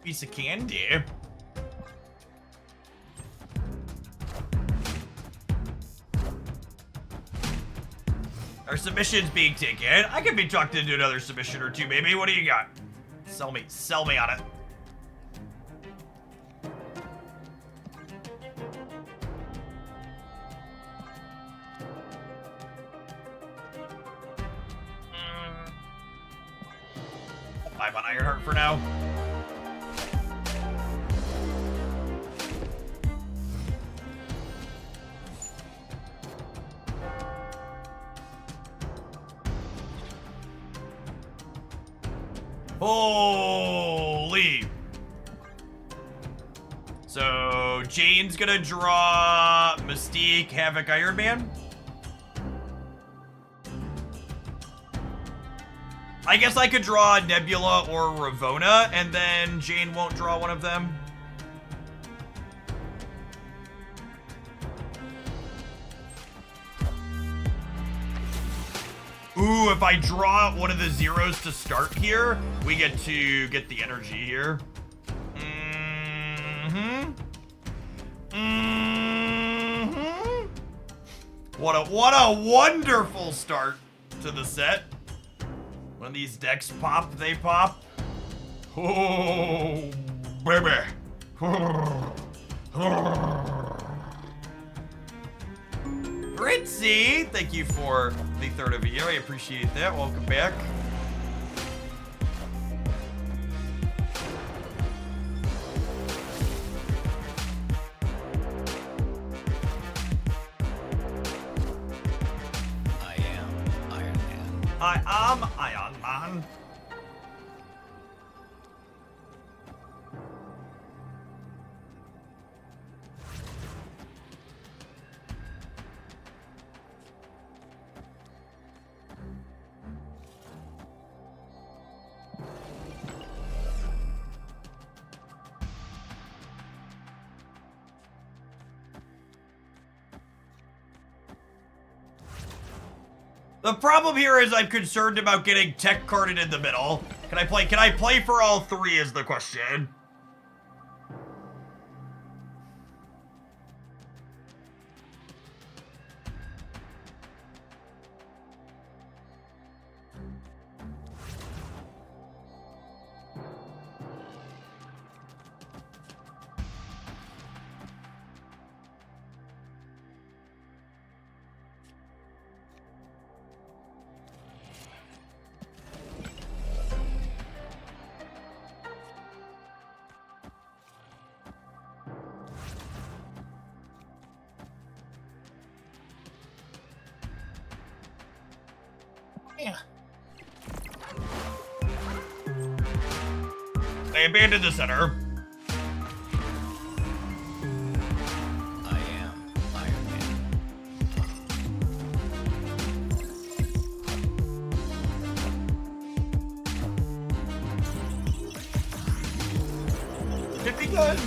Piece of candy. Our submission's being taken. I can be talked into another submission or two, baby. What do you got? Sell me on it. I'm on Ironheart for now. Holy. So Jane's gonna draw Mystique, Havoc, Iron Man. I guess I could draw Nebula or Ravonna, and then Jane won't draw one of them. Ooh, if I draw one of the zeros to start here, we get to get the energy here. What a wonderful start to the set. When these decks pop, they pop. Oh, baby. Ritzy, thank you for the third of a year. I appreciate that. Welcome back. I am Iron Man. I am Iron Man. The problem here is I'm concerned about getting tech carded in the middle. Can I play for all three is the question. Yeah. They abandoned the center. I am Iron Man. Could be good.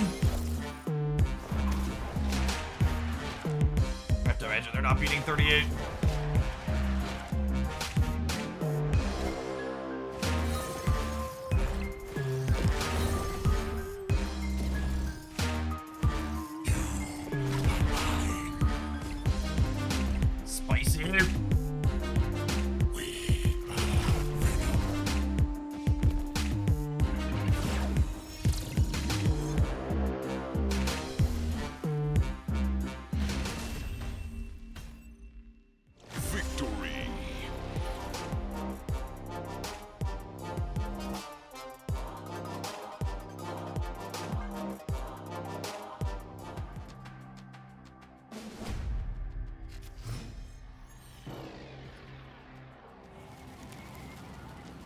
I have to imagine they're not beating 38.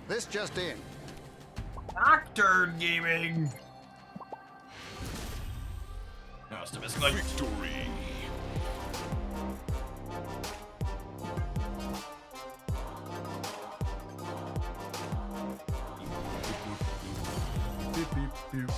This just in. Nocturne Gaming. No, it's like Victory. Beep, beep, beep.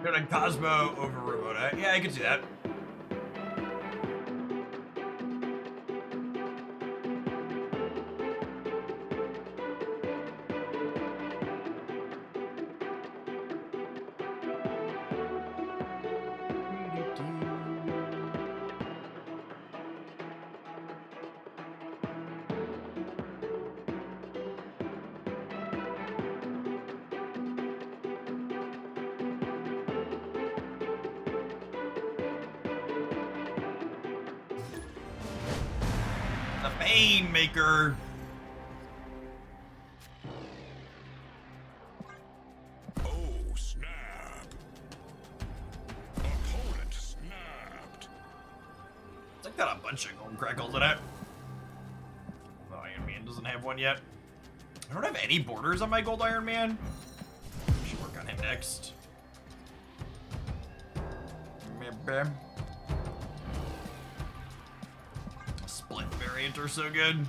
Go to Cosmo over Ramona. Yeah, I can see that. The Pain Maker. Oh, snap. Opponent snapped. It's like got a bunch of gold crackles in it. The Iron Man doesn't have one yet. I don't have any borders on my gold Iron Man. Should work on him next. Maybe. Split variant are so good.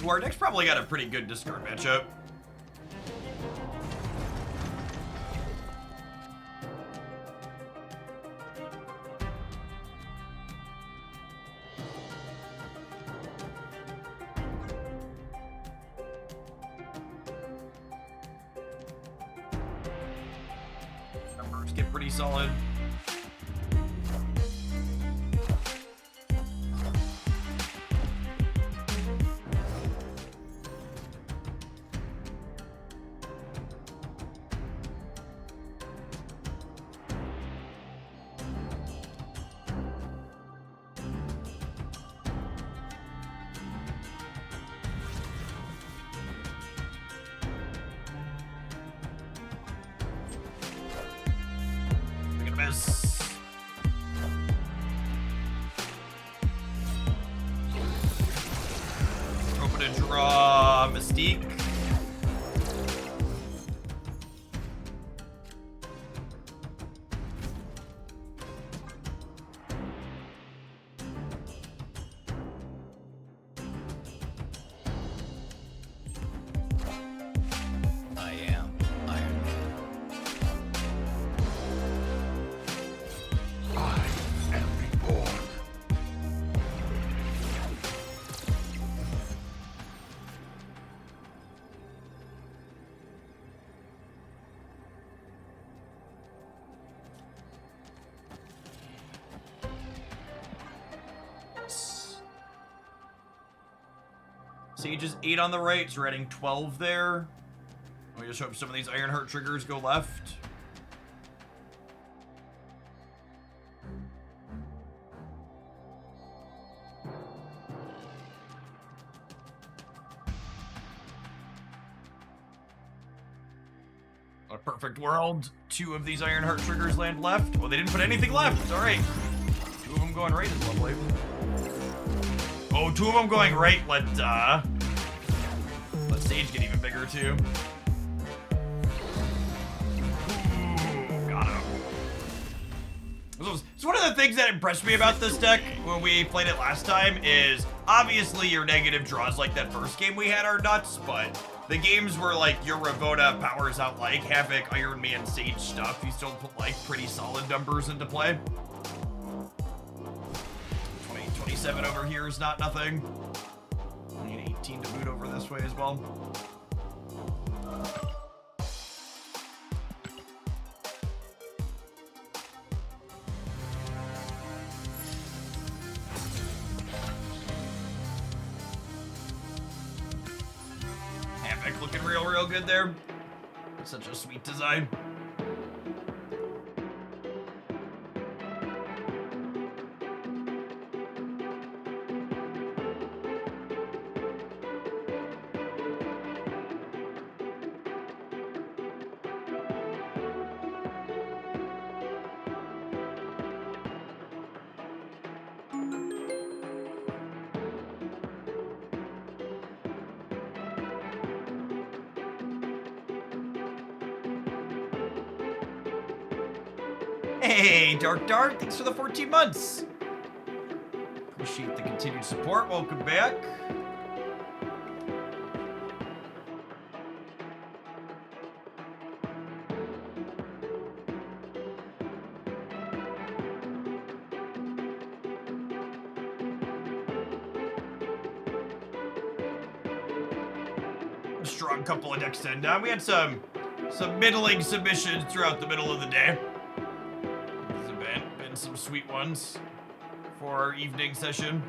Ooh, our deck's probably got a pretty good discard matchup. Numbers get pretty solid. We're gonna miss. Hoping to draw Mystique. I am Iron Man. I am reborn. Sage is 8 on the right, so we're adding 12 there. We just hope some of these Ironheart triggers go left. A perfect world. 2 of these Ironheart triggers land left. Well, they didn't put anything left. All right. 2 of them going right is lovely. Oh, 2 of them going right. Let Sage get even bigger too. Ooh, got him. So one of the things that impressed me about this deck when we played it last time is obviously your negative draws like that first game we had are nuts, but the games where like your Ravona powers out like HAVOK, Iron Man, Sage stuff, you still put like pretty solid numbers into play. 27 over here is not nothing. I need 18 to boot over this way as well. HAVOK looking real good there. Such a sweet design. Hey, Dark, thanks for the 14 months. Appreciate the continued support. Welcome back. strong couple of decks to end down. We had some middling submissions throughout the middle of the day. There's been some sweet ones for our evening session.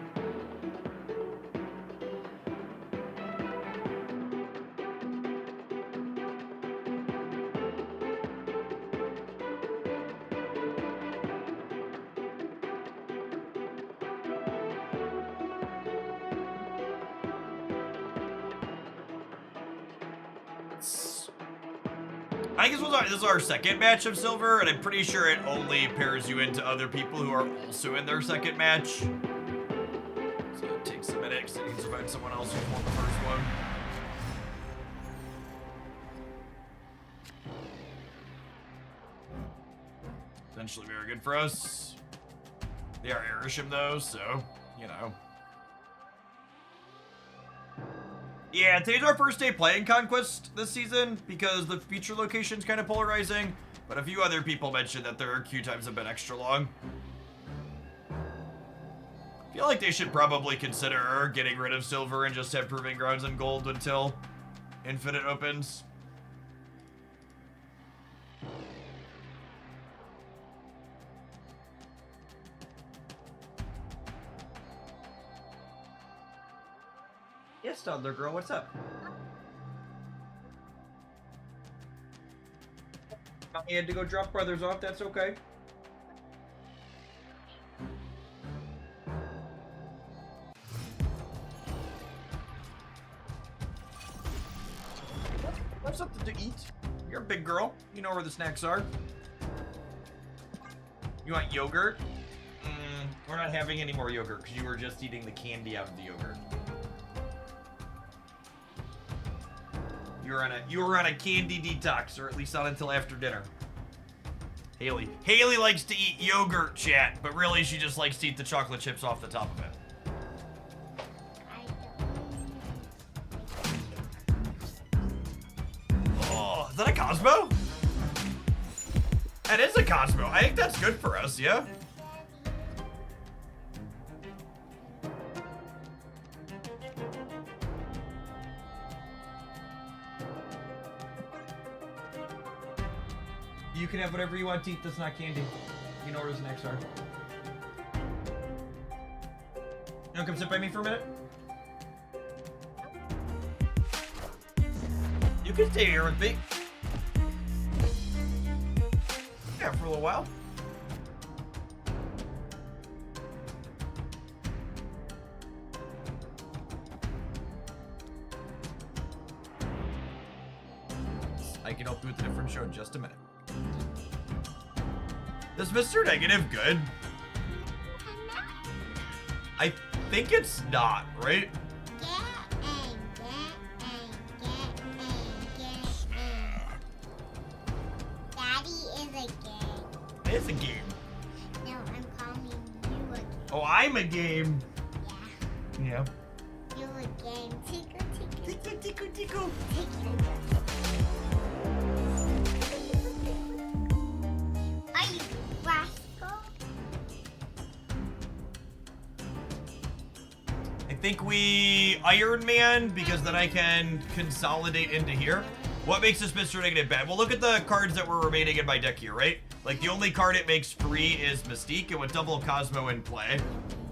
I guess this is our second match of Silver, and I'm pretty sure it only pairs you into other people who are also in their second match. So it takes a minute because it needs to find someone else who won the first one. Essentially very good for us. They are Irisham though, so, you know. Yeah, today's our first day playing Conquest this season because the feature location's kind of polarizing, but a few other people mentioned that their queue times have been extra long. I feel like they should probably consider getting rid of Silver and just have Proving Grounds and Gold until Infinite opens. Yes, toddler girl, what's up? I had to go drop brothers off, that's okay. What's something to eat? You're a big girl. You know where the snacks are. You want yogurt? We're not having any more yogurt because you were just eating the candy out of the yogurt. You were on a candy detox, or at least not until after dinner. Haley likes to eat yogurt, chat, but really she just likes to eat the chocolate chips off the top of it. Oh, is that a Cosmo? That is a Cosmo. I think that's good for us, yeah? You can have whatever you want to eat that's not candy. You know where the snacks are. You wanna come sit by me for a minute? You can stay here with me. Yeah, for a little while. I can help you with a different show in just a minute. Is Mr. Negative good? I think it's not, right? Daddy is a game. It is a game. No, I'm calling you a game. Oh, I'm a game. Yeah. Yeah. You're a game. Tickle, tickle. Tickle, tickle, tickle. Tickle. Are you rascal? I think we Iron Man because then I can consolidate into here. What makes this Mr. Negative bad? Well, look at the cards that were remaining in my deck here, right? Like, the only card it makes free is Mystique, and with double Cosmo in play,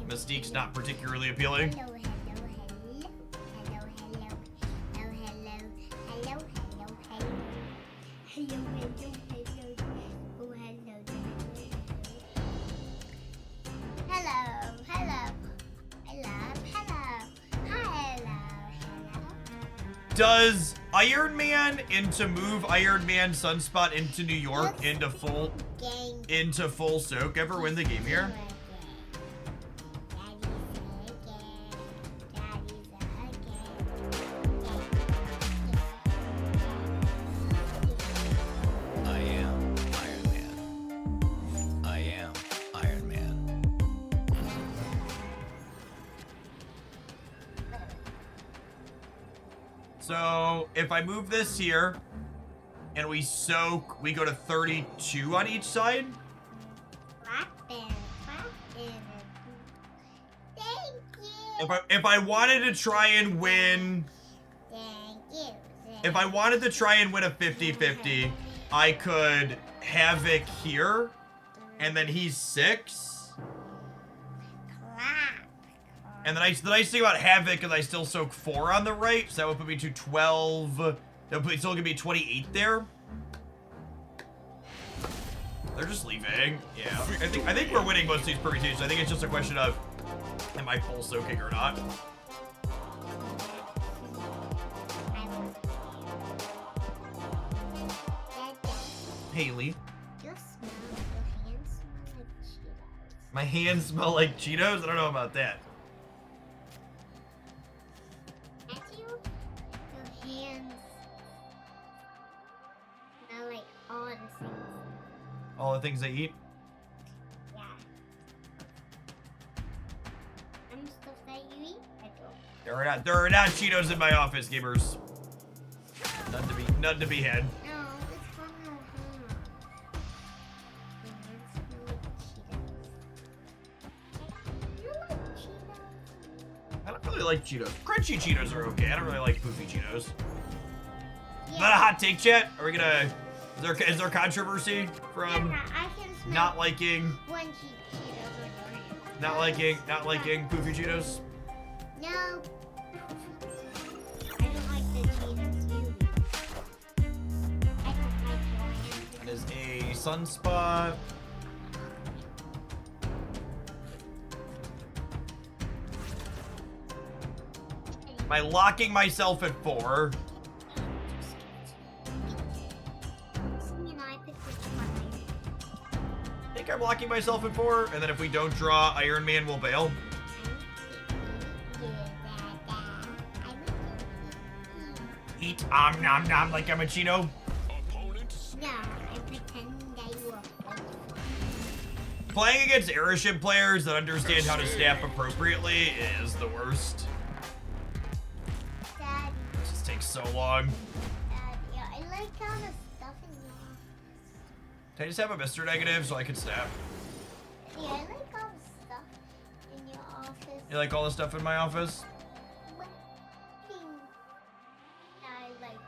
Mystique's not particularly appealing. Hello, hello, hello. Hello, hello. Hello, hello. Hello, hello, hello. Hello, hello, hello. Oh, hello, hello. Hello, hello. Hello. Does Iron Man into move Iron Man Sunspot into New York into full soak ever win the game here? I am Iron Man. I am Iron Man. So if I move this here and we soak, we go to 32 on each side. Thank you. If I wanted to try and win, Thank you. If I wanted to try and win a 50-50, I could Havoc here, and then he's 6. Crap. And the nice thing about Havoc is I still soak 4 on the right, so that would put me to 12. That would still give me 28 there. They're just leaving. Yeah. I think we're winning most of these permutations. I think it's just a question of am I full soaking or not? Haley. Your hands smell like Cheetos. My hands smell like Cheetos? I don't know about that. Matthew, your hands smell like all the things. All the things I eat? Yeah. And stuff that you eat, I don't. There are not Cheetos in my office, gamers. None to be had. No, it's from your hand. Your hands smell like Cheetos. You like Cheetos? I don't really like Cheetos. Crunchy Cheetos are okay. I don't really like poofy Cheetos. Yeah. Is that a hot take, chat? Are we gonna... Is there controversy from Yeah, I can smell not liking... one Cheetos on your hand. Not liking poofy Cheetos? No. I don't like the Cheetos you eat. I don't like your hands. That is a sunspot. Am I locking myself at 4? I think I'm locking myself at 4, and then if we don't draw, Iron Man will bail. Eat nom nom like I'm a Chino. Opponent No, I pretend that you are. Playing against airship players that understand how to snap appropriately is the worst. Daddy, It just takes so long. Daddy, I like all the stuff in your office. Can I just have a Mr. Negative so I can snap? Yeah, I like all the stuff in your office. You like all the stuff in my office? What thing I like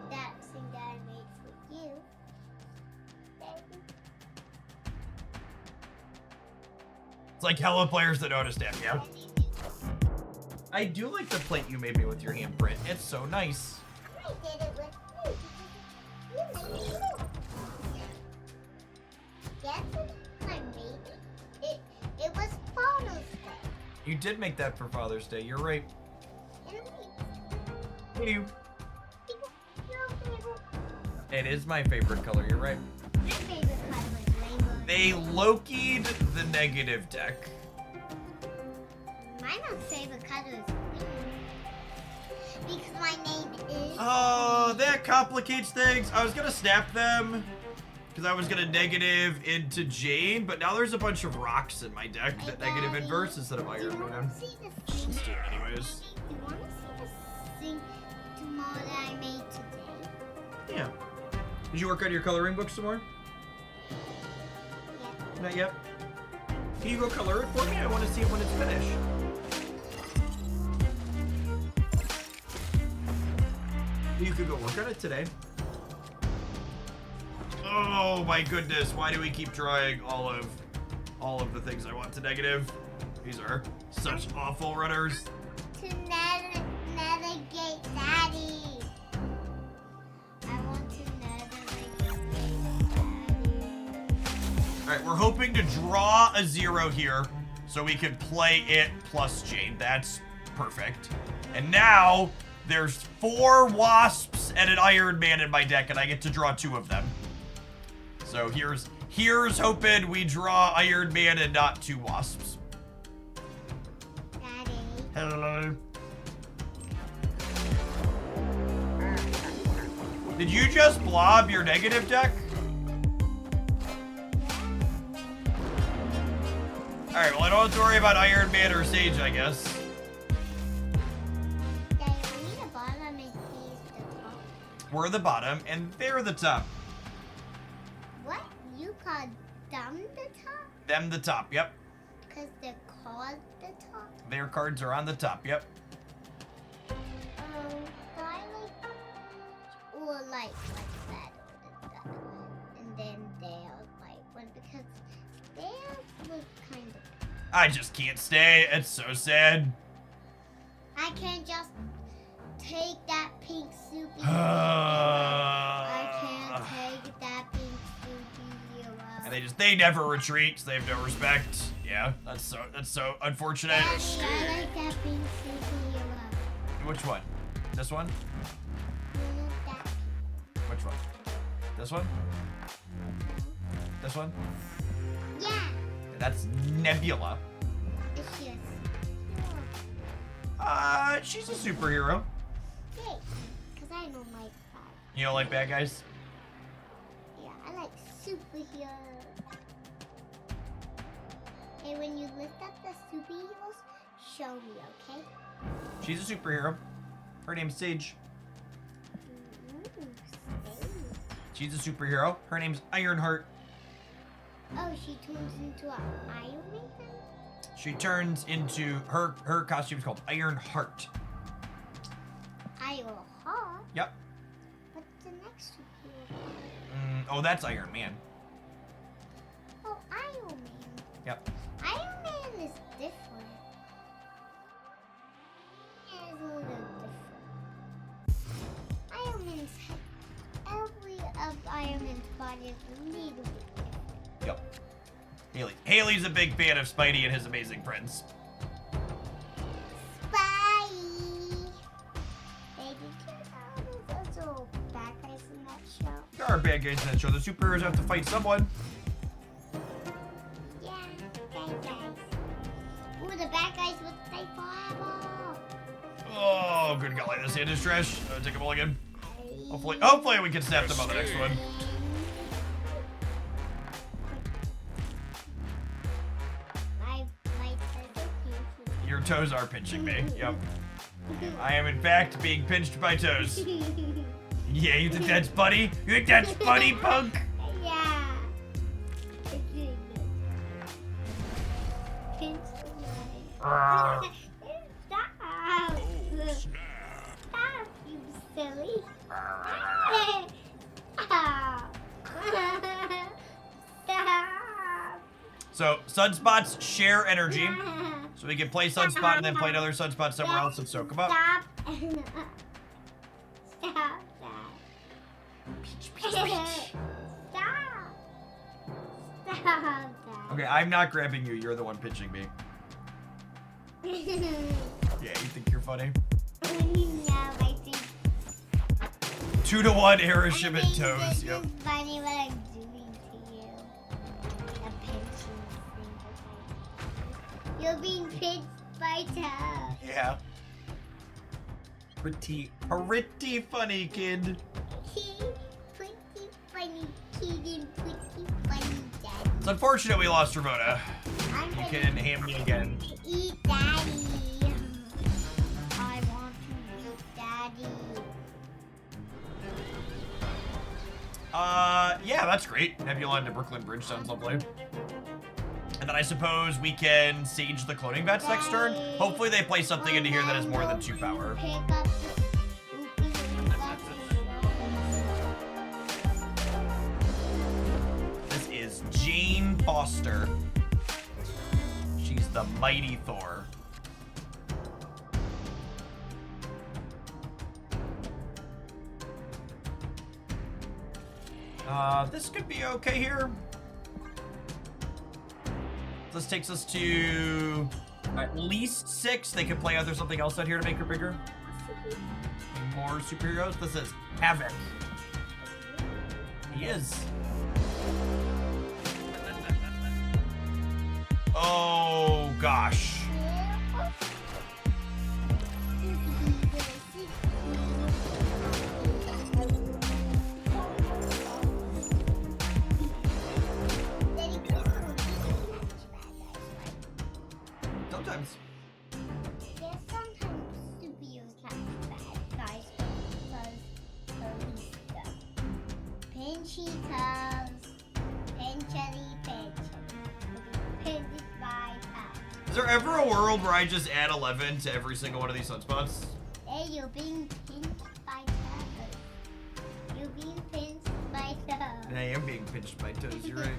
that thing that I made for you, baby? It's like hella players that know how to snap, yeah. I do like the plate you made me with your handprint. It's so nice. I did it with you. You made it. Yes, I made it. It was Father's Day. You did make that for Father's Day. You're right. And You. It is my favorite color. You're right. my favorite color is rainbow. They Loki'd the negative deck. My mom's favorite color is green. Because my name is. Oh, that complicates things. I was gonna snap them because I was gonna negative into Jane, but now there's a bunch of rocks in my deck that negative inverse instead of Do you Iron want Man. to see the Just thing? do it anyways. Do you want to see the thing tomorrow that I made today? Yeah. Did you work on your coloring book some more? Yeah. Not yet. Can you go color it for me? I want to see it when it's finished. You could go work on it today. Oh my goodness! Why do we keep drawing all of the things I want to negative? These are such awful runners. To navigate Daddy. I want to navigate Daddy. All right, we're hoping to draw a 0 here, so we can play it plus Jane. That's perfect. And now there's 4 wasps and an Iron Man in my deck, and I get to draw 2 of them. So here's hoping we draw Iron Man and not 2 wasps. Daddy. Hello. Did you just blob your negative deck? Alright, well I don't have to worry about Iron Man or Sage, I guess. Daddy, we need a bottom and he's the top. We're the bottom, and they're the top. What? You call them the top? Them the top, yep. Because they're called the top? Their cards are on the top, yep. I like will like that, and then they'll like one because theirs look kind of. I just can't stay. It's so sad. I can't just take that pink soupy. And I can't take that pink soupy. they never retreat. So they have no respect. Yeah, that's so unfortunate. Daddy, I like that pink soupy. Which one? This one? That Which one? This one? This one? yeah. That's Nebula. It's just. She's a superhero. Hey, because I don't like that. You don't like bad guys? Yeah, I like superhero. Hey, when you lift up the superheroes, show me, okay? She's a superhero. Her name's Sage. Ooh, stay. She's a superhero. Her name's Ironheart. Oh, she turns into an Iron Man? She turns into her costume's called Ironheart. Iron Heart? Yep. What's the next superhero? Oh, that's Iron Man. Oh, Iron Man. Yep. Iron Man is different. Yeah, it's a little different. Iron Man's every of Iron Man's body is a little bit different. Yep. Haley's a big fan of Spidey and his amazing friends. Spidey! Hey, did you know there's also bad guys in that show? There are bad guys in that show. The superheroes have to fight someone. Yeah, bad guys. Ooh, the bad guys will stay forever. Oh, good golly, this hand is trash. Take a mulligan. Hopefully we can snap them on the next one. Your toes are pinching me. Yep. I am in fact being pinched by toes. Yeah, you think that's funny? You think that's funny, punk? Yeah. It's really good. Pinch the Arrgh. Stop. Oh, snap. Stop, you silly. Stop. Stop. So, sunspots share energy. So we can play Sunspot and then play another Sunspot somewhere else and soak them up. Stop. Stop that. Stop. Stop that. Okay, I'm not grabbing you. You're the one pinching me. Yeah, you think you're funny? No, I think 2-to-1 Aerosmith this toes. is Yep. funny what I'm doing to you. The pinching thing. You're being pinched by toes. Yeah. Pretty funny, kid. Pretty funny kid and pretty funny daddy. It's unfortunate we lost Ramona. I'm You gonna can ham me again. eat daddy. I want to eat daddy. Yeah, that's great. Nebula into Brooklyn Bridge sounds lovely. And then I suppose we can Sage the cloning vats next turn. Hopefully they play something into here that has more than 2 power. Pick up the Snoopy and This is Jane Foster. She's the mighty Thor. This could be okay here. This takes us to at least 6. They could play either something else out here to make her bigger. More superheroes. This is HAVOK. He is. Oh gosh. Sometimes. There's sometimes superheroes not bad guys because pinchy toes, pinched by toes. Is there ever a world where I just add 11 to every single one of these sunspots? Hey, you're being pinched by toes. I am being pinched by toes, you're right.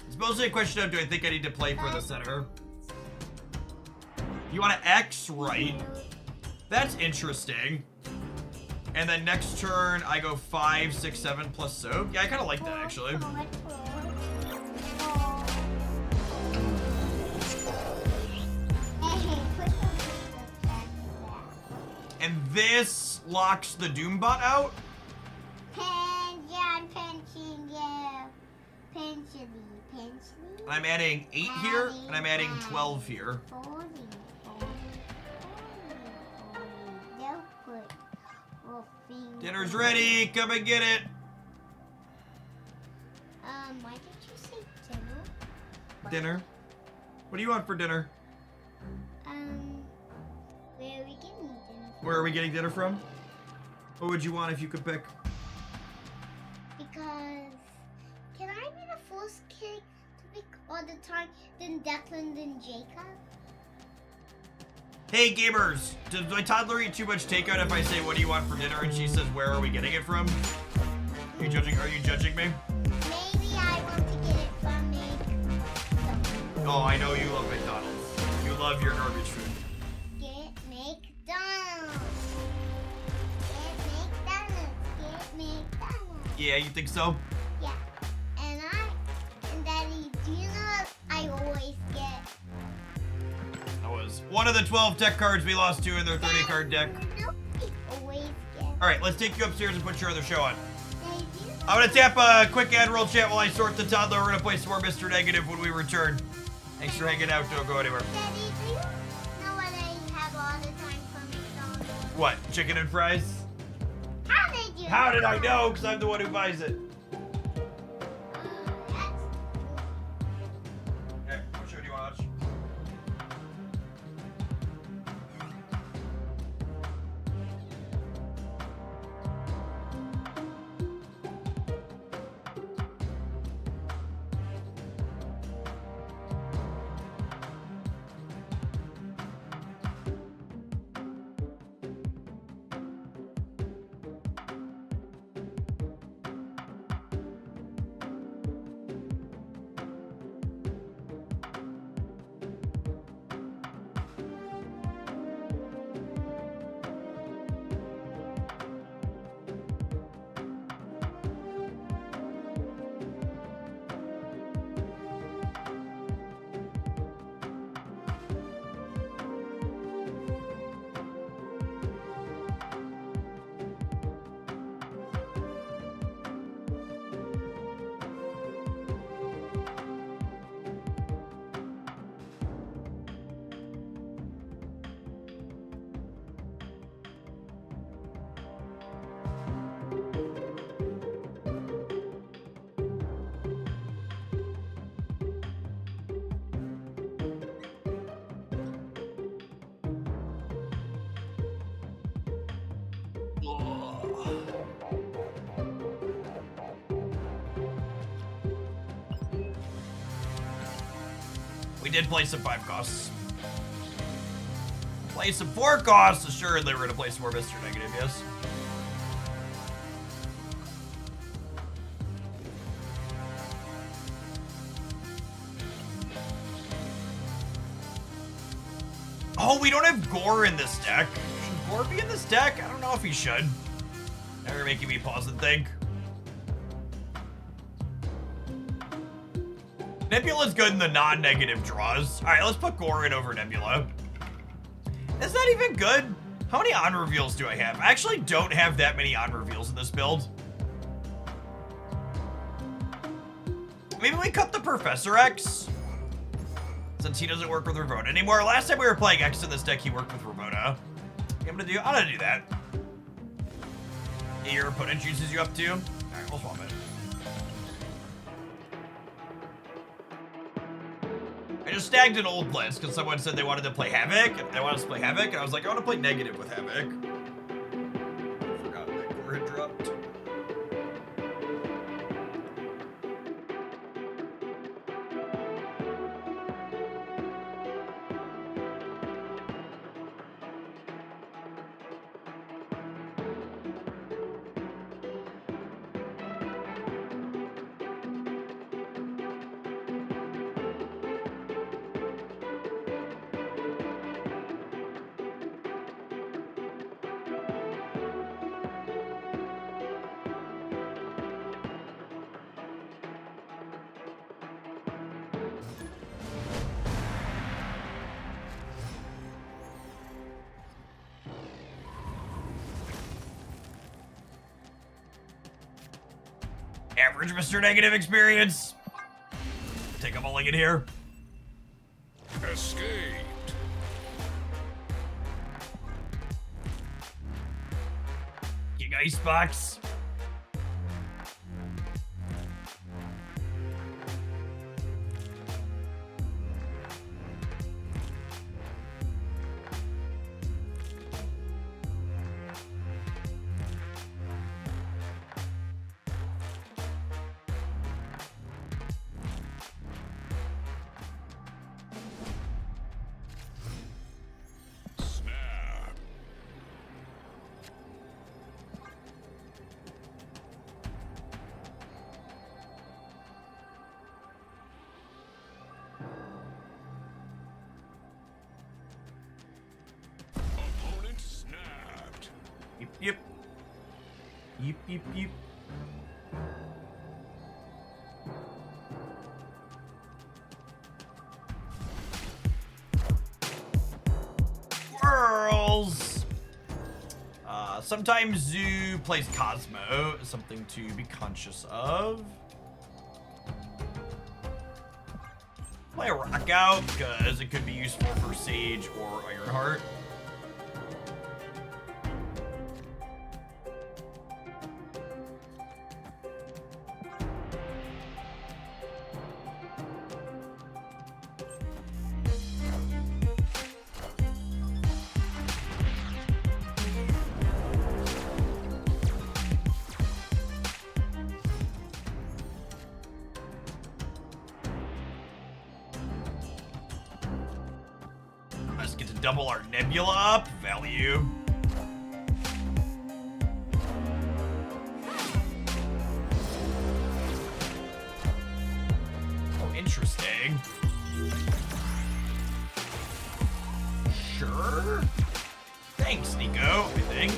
It's mostly a question of, do I think I need to play for the center? You want to X right? That's interesting. And then next turn, I go 5, 6, 7 plus soak. Yeah, I kind of like that, actually. And this locks the Doombot out. I'm adding 8 here, and I'm adding 12 here. Dinner's ready. Come and get it. Why did you say dinner? Dinner. What do you want for dinner? Where are we getting dinner? Where are we getting dinner from? What would you want if you could pick? Because can I be the first kid to pick all the time, then Declan, then Jacob? Hey gamers, does my toddler eat too much takeout if I say what do you want for dinner and she says where are we getting it from? Are you judging me? Maybe I want to get it from McDonald's. Oh, I know you love McDonald's. You love your garbage food. Get McDonald's. Get McDonald's. Yeah, you think so? Yeah. And Daddy, do you know what I always get? That was one of the 12 tech cards we lost to in their 30 card deck. Always get. All right, let's take you upstairs and put your other show on. Daddy, do you know I'm gonna tap a quick ad roll chat while I sort the toddler. We're gonna play some more Mr. Negative when we return. Thanks for hanging out. Don't go anywhere. Daddy, do you know what I have all the time from McDonald's? What? Chicken and fries? How did you? How did I know? Because I'm the one who buys it. Okay, what show do you watch? We did play some 5 costs. Play some 4 costs. Assuredly, we're gonna play some more Mr. Negative, yes. Oh, we don't have Gore in this deck. Should Gore be in this deck? I don't know if he should. Now you're making me pause and think. Nebula's good in the non-negative draws. All right, let's put Gore in over Nebula. Is that even good? How many on reveals do I have? I actually don't have that many on reveals in this build. Maybe we cut the Professor X, since he doesn't work with Ravona anymore. Last time we were playing X in this deck, he worked with Ravona. I'm gonna do that. Your opponent juices you up too? All right, we'll swap it. I just snagged an old list because someone said they wanted to play Havok. They wanted us to play Havok, and I was like, I want to play negative with Havok. Forgot that Gore had dropped. average Mr. Negative experience. Take a mulligan here. Escaped. King Icebox. Snap. Opponent snapped. Yep, yep. Yep, yep, yep. Whirls! Sometimes Zoo plays Cosmo, something to be conscious of. Play a rock out, because it could be useful for Sage or Ironheart. Let's get to double our Nebula up. Value. Oh, interesting. Sure. Thanks, Nico, I think.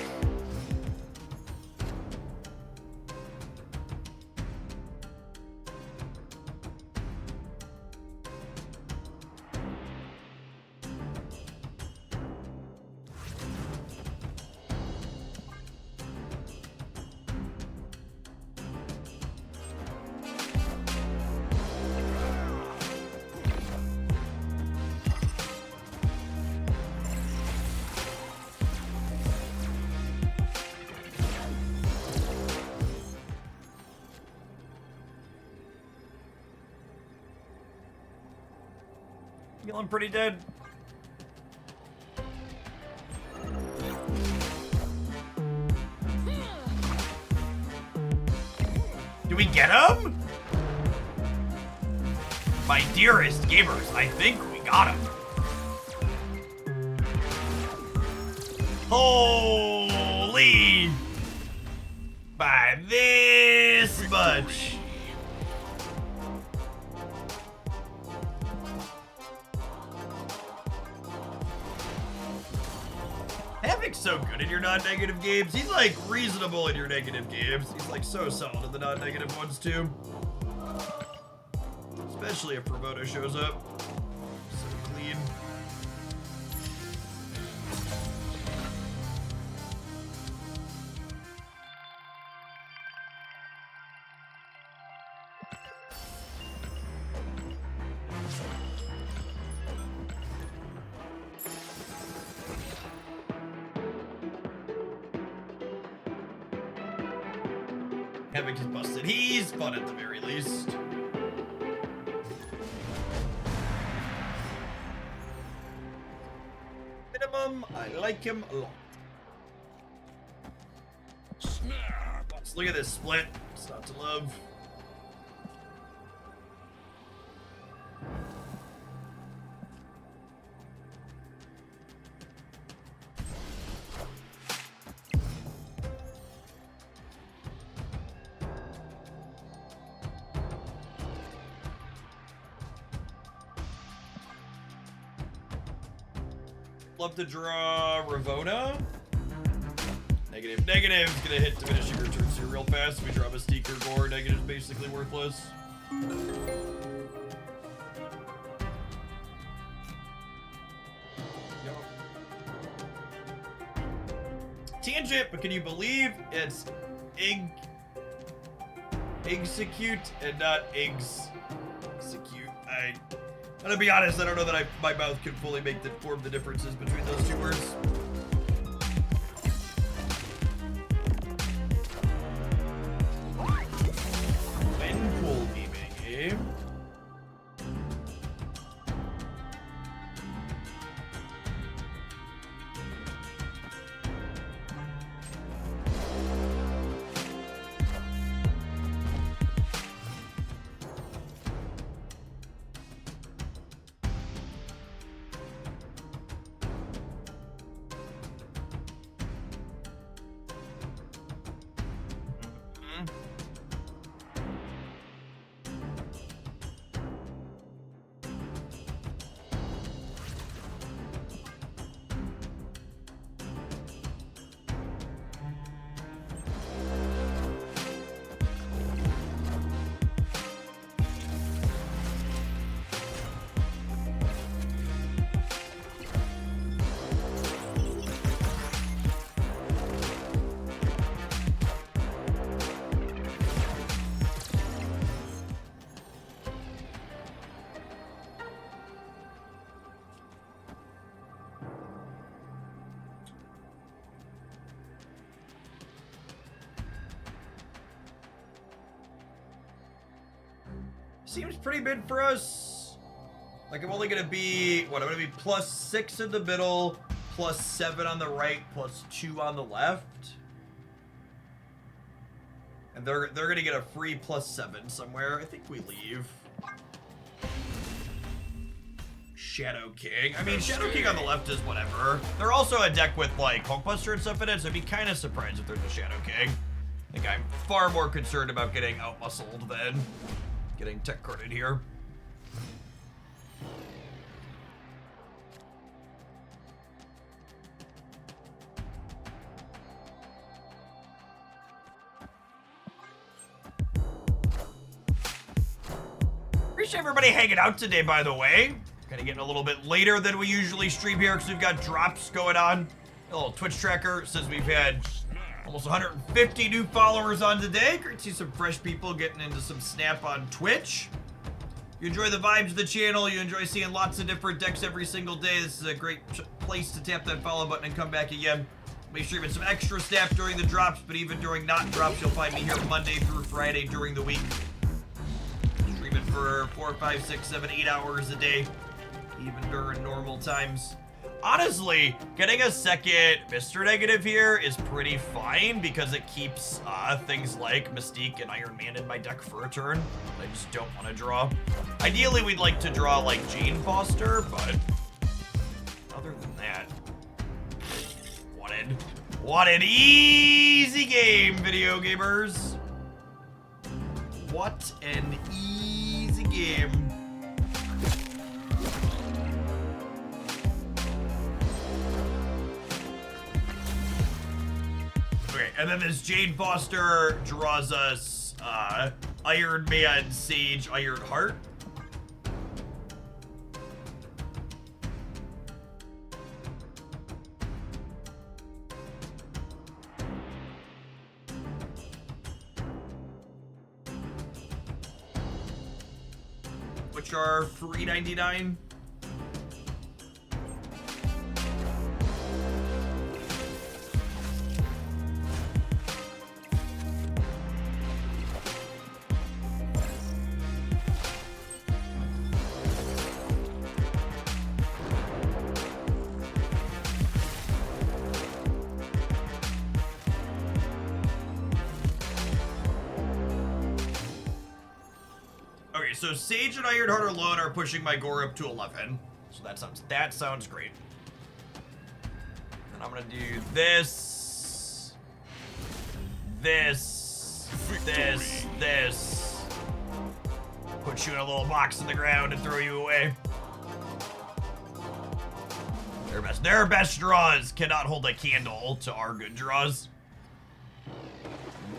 Feeling pretty dead. Do we get him? My dearest gamers, I think we got him. Holy! By this much. HAVOK's so good in your non-negative games. He's like reasonable in your negative games. He's like so solid in the non-negative ones too. Especially if Promoto shows up. So clean. HAVOK is busted. He's fun at the very least. Minimum, I like him a lot. Snap. Let's look at this split. It's not to love. Love to draw Ravona. Negative, negative. It's gonna hit diminishing returns here real fast. We draw Mystique or Gore. Negative's basically worthless. Tangent, but can you believe it's Execute and not execute. I'm gonna be honest, I don't know that my mouth can fully form the differences between those two words. When pool gaming, eh? Seems pretty big for us. Like, I'm only gonna be, what, I'm gonna be +6 in the middle, +7 on the right, +2 on the left. And they're gonna get a free +7 somewhere. I think we leave. Shadow King. I mean, Shadow King on the left is whatever. They're also a deck with, like, Hulkbuster and stuff in it, so I'd be kind of surprised if there's a Shadow King. I think I'm far more concerned about getting out-muscled than getting tech carded here. Appreciate everybody hanging out today, by the way. Kind of getting a little bit later than we usually stream here because we've got drops going on. A little Twitch tracker says we've had almost 150 new followers on today. Great to see some fresh people getting into some Snap on Twitch. You enjoy the vibes of the channel, you enjoy seeing lots of different decks every single day. This is a great place to tap that follow button and come back again. Make sure you have some extra Snap during the drops, but even during not drops, you'll find me here Monday through Friday during the week. Streaming for 4, 5, 6, 7, 8 hours a day, even during normal times. Honestly, getting a second Mr. Negative here is pretty fine because it keeps things like Mystique and Iron Man in my deck for a turn. I just don't want to draw. Ideally, we'd like to draw like Jane Foster, but other than that, what an easy game, video gamers. What an easy game. Okay, and then this Jane Foster draws us Iron Man, Sage, Iron Heart. Which are $3.99. So Sage and Iron Heart alone are pushing my gore up to 11. So that sounds great. And I'm gonna do this, this, this. Put you in a little box in the ground and throw you away. Their best draws cannot hold a candle to our good draws.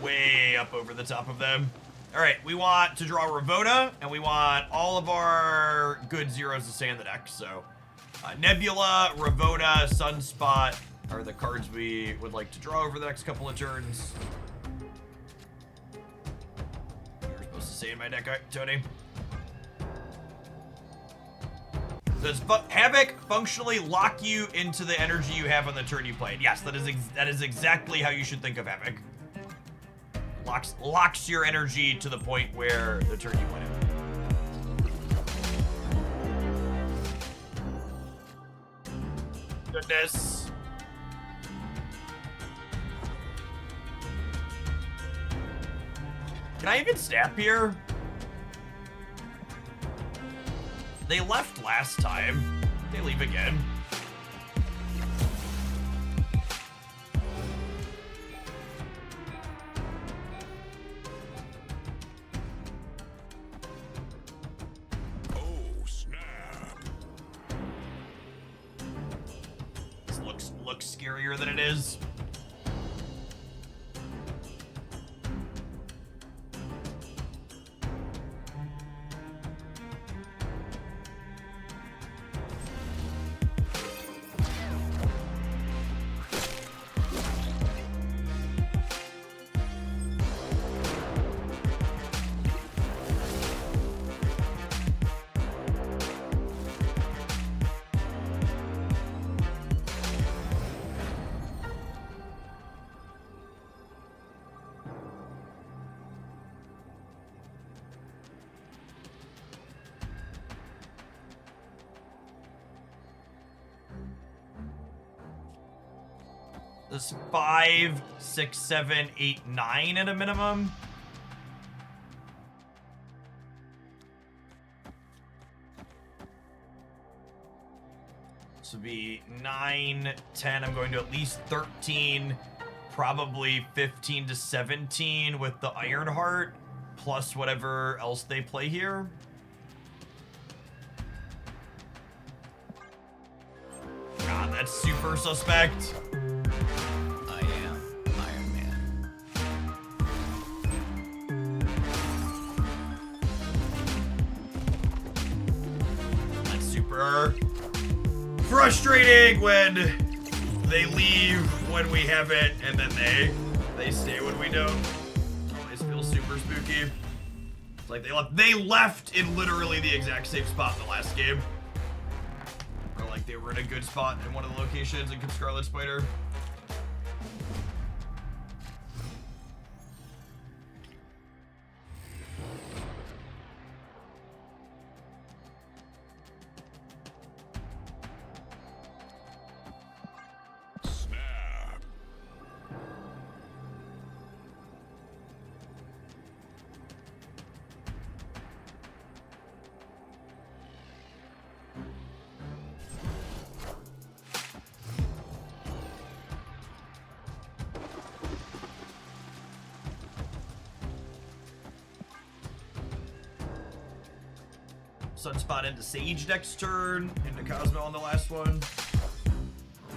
Way up over the top of them. All right, we want to draw Ravona, and we want all of our good zeros to stay in the deck. So Nebula, Ravona, Sunspot are the cards we would like to draw over the next couple of turns. saying my deck, Tony. Does Havoc functionally lock you into the energy you have on the turn you played? Yes, that is exactly how you should think of Havoc. Locks your energy to the point where the turn you played it. Goodness. Can I even snap here? They left last time. They leave again. Oh, snap. This looks scarier than it is. This 5, 6, 7, 8, 9 at a minimum. This would be 9, 10. I'm going to at least 13, probably 15 to 17 with the Ironheart, plus whatever else they play here. God, that's super suspect. I am Iron Man. That's super frustrating when they leave when we have it and then they stay when we don't. Always feels super spooky. It's like they left in literally the exact same spot in the last game. Or like they were in a good spot in one of the locations in Scarlet Spider. Snap. Sunspot into Sage next turn, into Cosmo on the last one.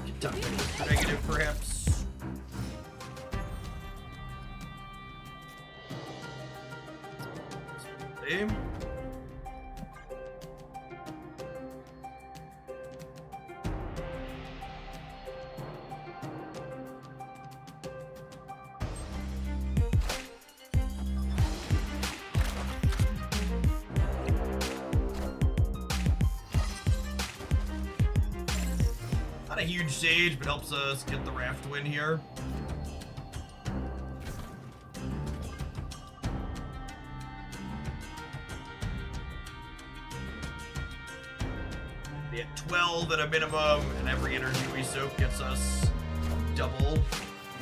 Get tucked into this negative, perhaps. Same. Not a huge Sage, but helps us get the Raft win here. Be at 12 at a minimum, and every energy we soak gets us double.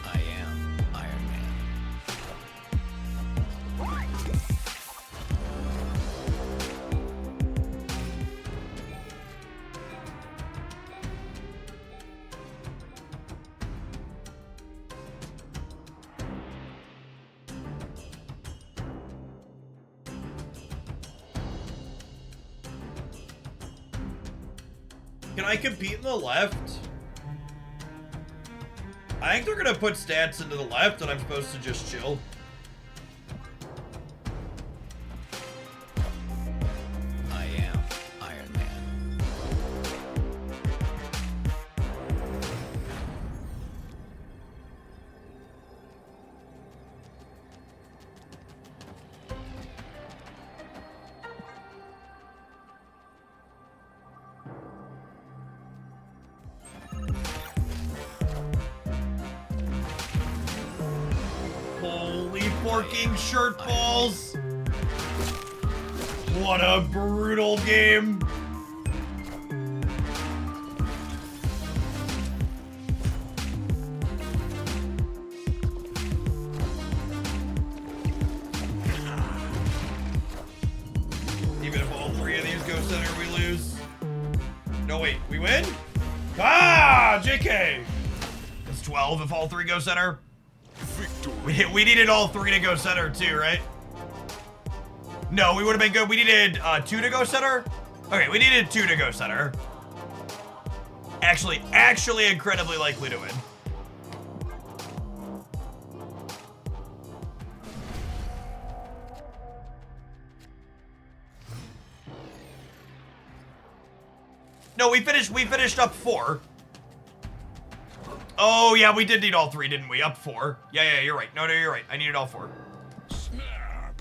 I am Iron Man. Can I compete in the left? I think they're gonna put stats into the left, and I'm supposed to just chill. I am Iron Man. forking shirt balls. What a brutal game. Even if all three of these go center, we lose. No, wait, we win? Ah, JK. It's 12 if all three go center. Victory. We needed all three to go center too, right? No, we would have been good. We needed 2 to go center. Okay, we needed 2 to go center. Actually incredibly likely to win. No, we finished up 4. Oh yeah, we did need all 3, didn't we? Up 4. Yeah, you're right. No, you're right. I needed all 4. Snap.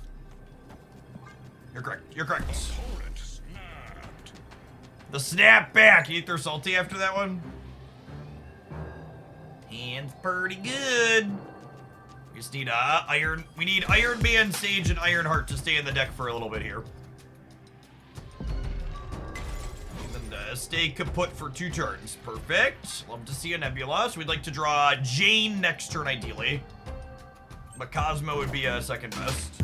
You're correct. Opponent snapped. The snap back. You throw salty after that one? Hand's pretty good. We just need iron. We need Iron Man, Sage, and Iron Heart to stay in the deck for a little bit here. And stay kaput for 2 turns. Perfect. Love to see a Nebula. So we'd like to draw Jane next turn, ideally. But Cosmo would be second best.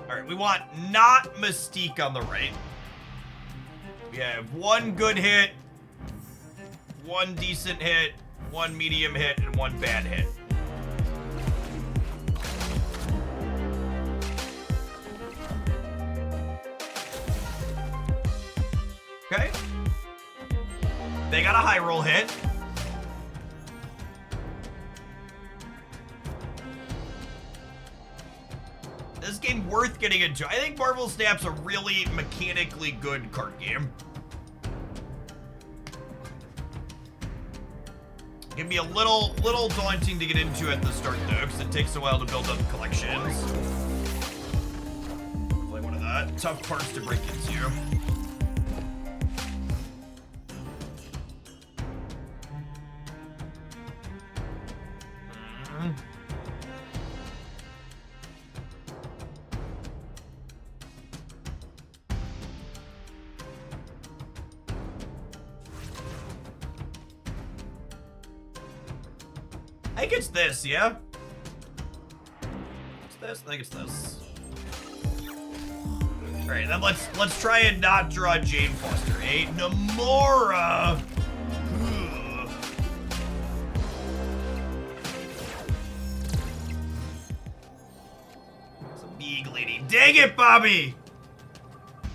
Alright, we want not Mystique on the right. We have 1 good hit, 1 decent hit, 1 medium hit, and 1 bad hit. Okay. They got a high roll hit. This game worth getting into. I think Marvel Snap's a really mechanically good card game. It can be a little daunting to get into at the start though, because it takes a while to build up collections. Play one of the tough parts to break into. I think it's this, yeah? It's this? I think it's this. Alright, then let's try and not draw Jane Foster. A Namora! Ugh. It's a big lady. Dang it, Bobby!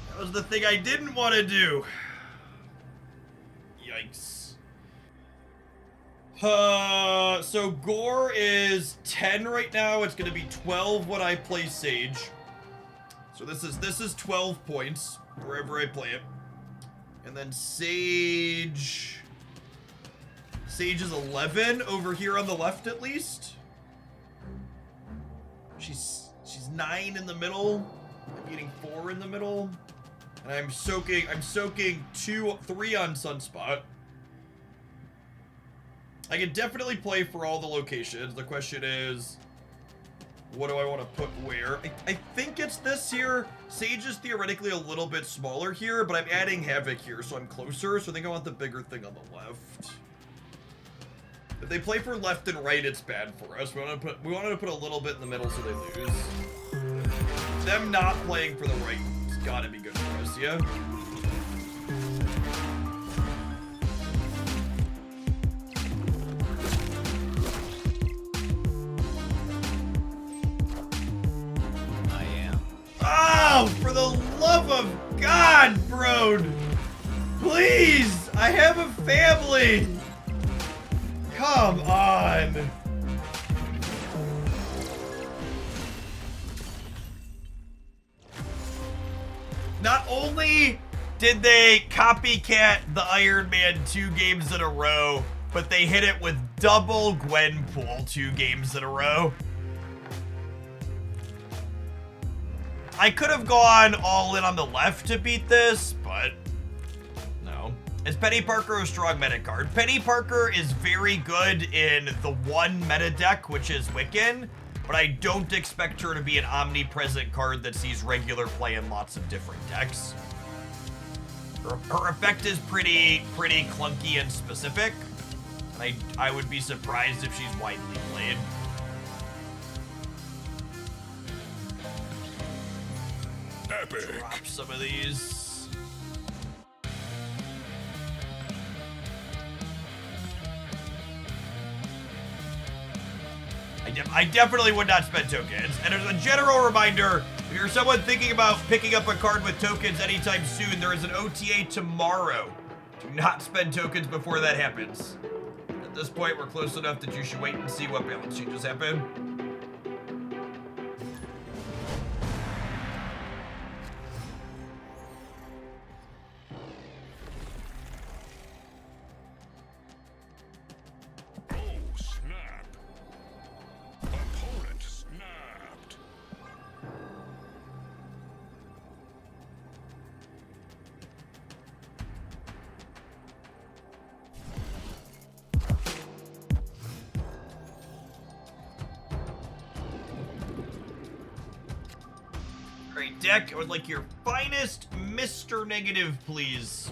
That was the thing I didn't want to do. Yikes. So Gore is 10 right now. It's gonna be 12 when I play Sage. So this is 12 points wherever I play it. And then Sage is 11 over here on the left at least. She's 9 in the middle. I'm getting 4 in the middle. And I'm soaking 3 on Sunspot. I can definitely play for all the locations. The question is, what do I want to put where? I think it's this here. Sage is theoretically a little bit smaller here, but I'm adding Havok here, so I'm closer. So I think I want the bigger thing on the left. If they play for left and right, it's bad for us. We wanted to put a little bit in the middle so they lose. Them not playing for the right has got to be good for us, yeah? Oh, for the love of God, bro! Please! I have a family! Come on! Not only did they copycat the Iron Man 2 games in a row, but they hit it with double Gwenpool 2 games in a row. I could have gone all in on the left to beat this, but no. Is Penny Parker a strong meta card? Penny Parker is very good in the one meta deck, which is Wiccan, but I don't expect her to be an omnipresent card that sees regular play in lots of different decks. Her effect is pretty clunky and specific, and I would be surprised if she's widely played. Epic. Drop some of these. I definitely would not spend tokens. And as a general reminder, if you're someone thinking about picking up a card with tokens anytime soon, there is an OTA tomorrow. Do not spend tokens before that happens. At this point, we're close enough that you should wait and see what balance changes happen. Oh, snap. Opponent snapped. Great deck. I would like your finest Mr. Negative, please.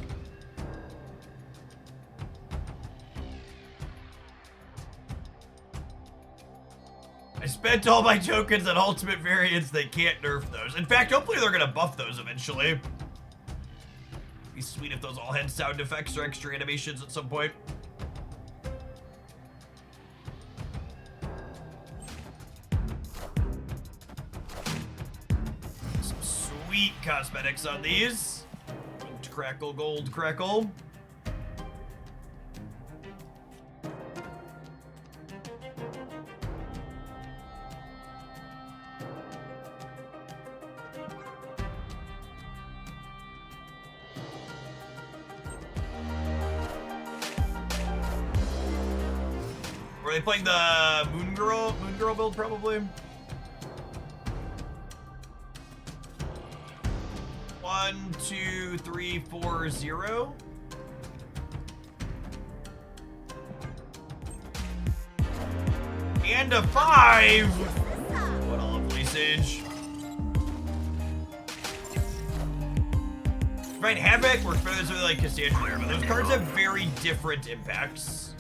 I spent all my tokens on ultimate variants. They can't nerf those. In fact, hopefully they're gonna buff those eventually. It'd be sweet if those all had sound effects or extra animations at some point. Some sweet cosmetics on these. Gold crackle, gold crackle. Were they playing the Moon Girl build probably? 1, 2, 3, 4, 0. And a 5. What a lovely sage. Right, Havok works better than something like Cassandra, but those cards have very different impacts.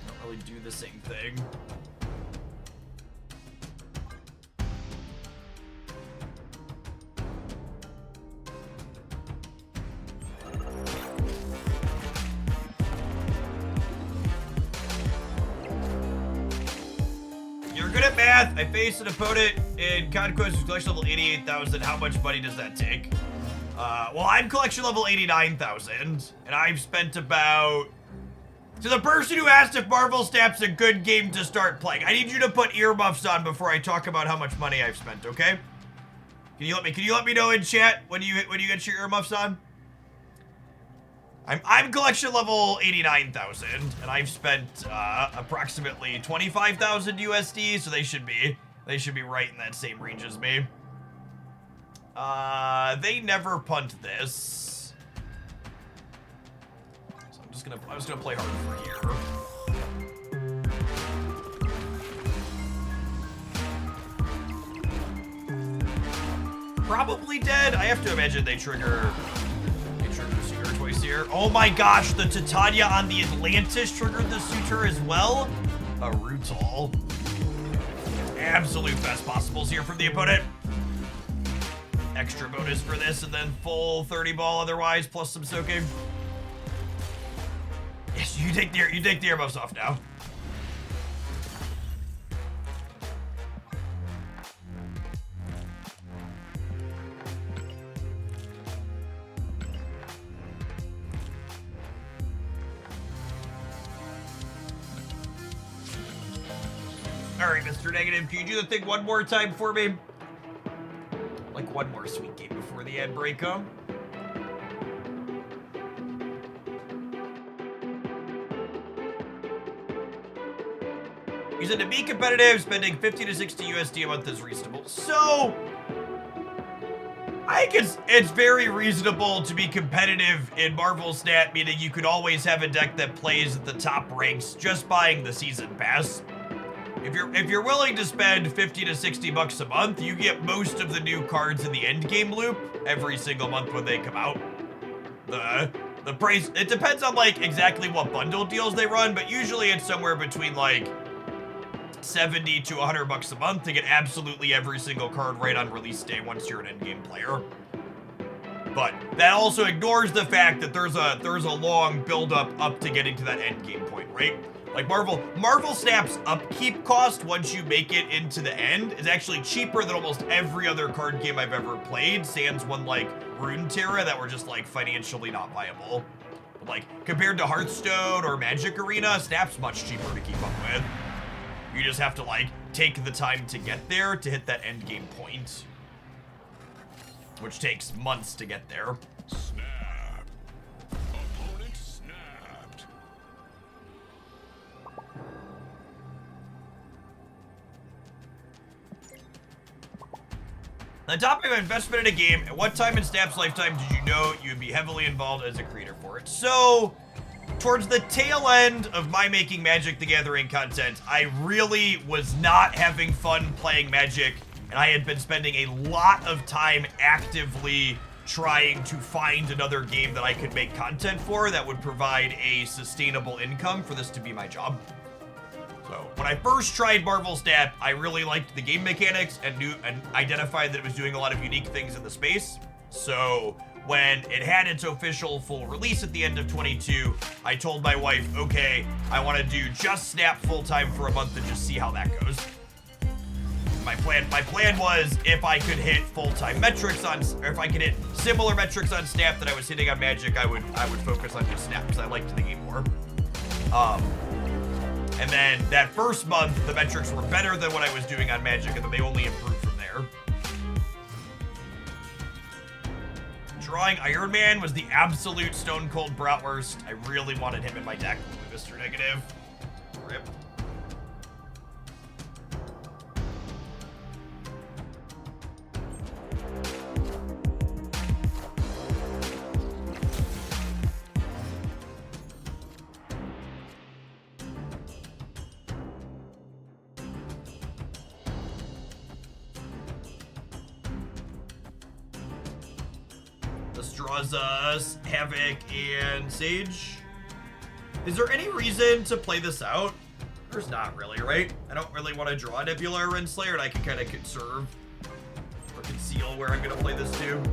Don't really do the same thing. You're good at math. I faced an opponent in Conquest who's collection level 88,000. How much money does that take? Well, I'm collection level 89,000, and I've spent about... To the person who asked if Marvel Snap's a good game to start playing, I need you to put earmuffs on before I talk about how much money I've spent, okay? Can you let me know in chat when you get your earmuffs on? I'm collection level 89,000, and I've spent approximately 25,000 USD, so they should be right in that same range as me. They never punt this, so I'm just gonna play hard for here. Probably dead. I have to imagine they trigger. Twice here. Oh my gosh, the Titania on the Atlantis triggered the Suitor as well. A Brutal. Absolute best possibles here from the opponent. Extra bonus for this, and then full 30 ball otherwise, plus some soaking. Yes, you take the earmuffs off now. All right, Mr. Negative, can you do the thing one more time for me? Like one more sweet game before the ad break, huh? He said to be competitive, spending 50 to 60 USD a month is reasonable. So, I think it's very reasonable to be competitive in Marvel Snap, meaning you could always have a deck that plays at the top ranks just buying the season pass. If you're willing to spend 50 to 60 bucks a month, you get most of the new cards in the end game loop every single month when they come out. The price, it depends on like exactly what bundle deals they run, but usually it's somewhere between like 70 to 100 bucks a month to get absolutely every single card right on release day once you're an endgame player. But that also ignores the fact that there's a long build up to getting to that endgame point, right? Like Marvel Snap's upkeep cost once you make it into the end is actually cheaper than almost every other card game I've ever played, sans one like Runeterra that were just like financially not viable. But like compared to Hearthstone or Magic Arena, Snap's much cheaper to keep up with. You just have to like take the time to get there to hit that end game point, which takes months to get there. Snap. Opponent snapped. On the topic of investment in a game, at what time in Snap's lifetime did you know you would be heavily involved as a creator for it? So, towards the tail end of my making Magic the Gathering content, I really was not having fun playing Magic, and I had been spending a lot of time actively trying to find another game that I could make content for that would provide a sustainable income for this to be my job. So when I first tried Marvel Snap, I really liked the game mechanics and identified that it was doing a lot of unique things in the space. So when it had its official full release at the end of 22, I told my wife, okay, I want to do just Snap full-time for a month and just see how that goes. My plan was if I could hit full-time metrics on, or if I could hit similar metrics on Snap that I was hitting on Magic, I would focus on just Snap because I liked the game more. And then that first month, the metrics were better than what I was doing on Magic, and then they only improved from there. Drawing Iron Man was the absolute stone cold bratwurst. I really wanted him in my deck, Mr. Negative. Rip. This draws us Havoc and Sage. Is there any reason to play this out? There's not really, right? I don't really want to draw Nebula or Renslayer, and I can kind of conserve or conceal where I'm going to play this to.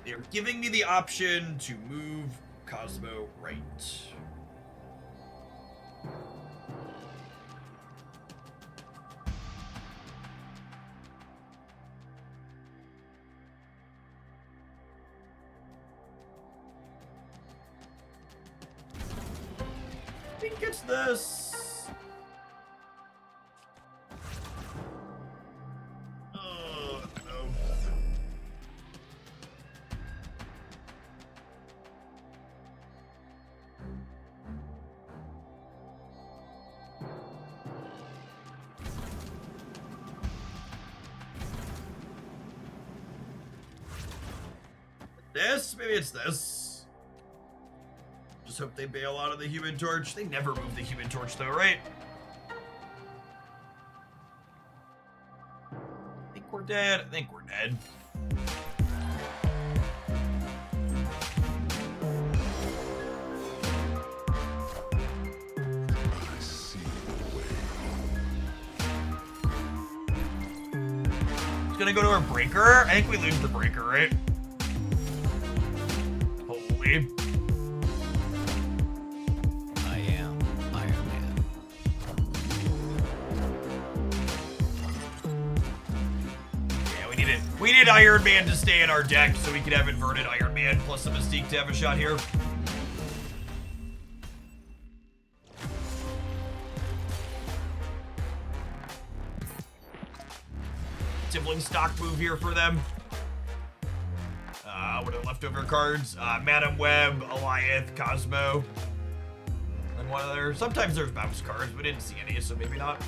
They're giving me the option to move Cosmo right. I think it's this. Oh, no. This? Maybe it's this. Just hope they bail out of the Human Torch. They never move the Human Torch though, right? I think we're dead. I think we're dead. I see the way. It's gonna go to our breaker. I think we lose the breaker, right? Hopefully. I am Iron Man. Yeah, we need Iron Man to stay in our deck so we can have inverted Iron Man plus a Mystique to have a shot here. sibling stock move here for them. What are leftover cards? Madam Web, Alliath, Cosmo. And one other. Sometimes there's bounce cards, but didn't see any, so maybe not.